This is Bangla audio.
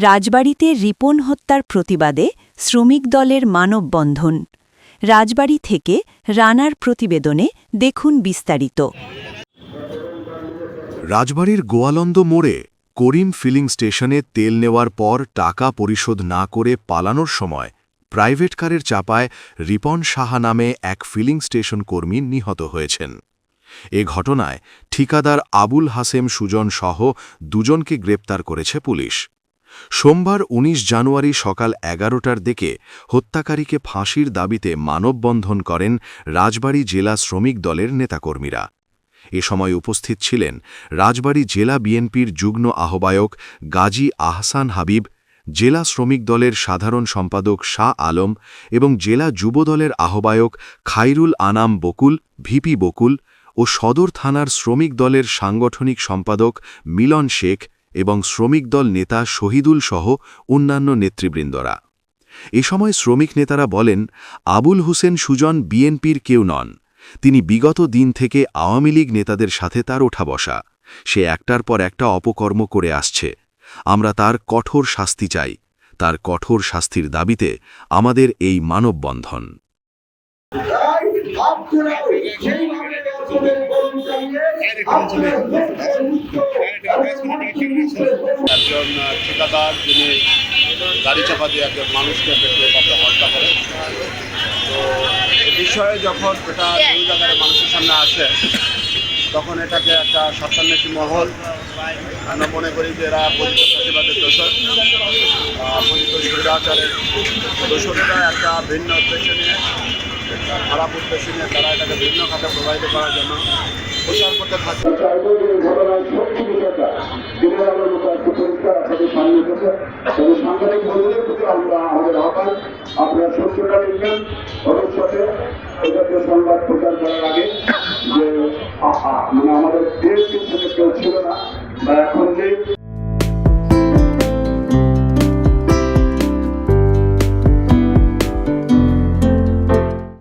রাজবাড়ীতে রিপন হত্যার প্রতিবাদে শ্রমিক দলের মানববন্ধন। রাজবাড়ী থেকে রানার প্রতিবেদনে দেখুন বিস্তারিত। রাজবাড়ীর গোয়ালন্দ মোড়ে করিম ফিলিং স্টেশনে তেল নেওয়ার পর টাকা পরিশোধ না করে পালানোর সময় প্রাইভেট কারের চাপায় রিপন সাহা নামে এক ফিলিং স্টেশন কর্মী নিহত হয়েছেন। এ ঘটনায় ঠিকাদার আবুল হাসেম সুজন সহ দুজনকে গ্রেপ্তার করেছে পুলিশ। সোমবার ১৯ জানুয়ারি সকাল ১১টার দিকে হত্যাকারীকে ফাঁসির দাবিতে মানববন্ধন করেন রাজবাড়ী জেলা শ্রমিক দলের নেতাকর্মীরা। এ সময় উপস্থিত ছিলেন রাজবাড়ী জেলা বিএনপির যুগ্ম আহ্বায়ক গাজী আহসান হাবিব, জেলা শ্রমিক দলের সাধারণ সম্পাদক শাহ আলম এবং জেলা যুবদলের আহ্বায়ক খাইরুল আনাম বকুল, ভিপি বকুল ও সদর থানার শ্রমিক দলের সাংগঠনিক সম্পাদক মিলন শেখ এবং শ্রমিক দল নেতা শহীদুল সহ অন্যান্য নেতৃবৃন্দরা। এ সময় শ্রমিক নেতারা বলেন, আবুল হোসেন সুজন বিএনপির কেউ নন। তিনি বিগত দিন থেকে আওয়ামী লীগ নেতাদের সাথে তার ওঠা বসা। সে একটার পর একটা অপকর্ম করে আসছে। আমরা তার কঠোর শাস্তি চাই। তার কঠোর শাস্তির দাবিতে আমাদের এই মানববন্ধন। একজন ঠিকাদার যিনি গাড়ি চাপা দিয়ে একজন মানুষকে হত্যা করে, তো এ বিষয়ে যখন এটা নিউজ আকারে মানুষের সামনে আসে তখন এটাকে একটা স্বার্থান্বেষী মহল, আমরা মনে করি যে এরা পতিত ফ্যাসিবাদের দোষর, পতিত স্বৈরাচারের দোষরেরা একটা ভিন্ন উদ্দেশ্য নিয়ে, একটা খারাপ উদ্দেশ্য নিয়ে তারা এটাকে ভিন্ন খাতে প্রবাহিত করার জন্য প্রচার করতে থাকে। আপনার সত্যটা লিখবেন, ভবিষ্যতে এটাকে সংবাদ প্রচার করার আগে যে আমাদের দেশ কিন্তু কেউ ছিল না বা এখন যে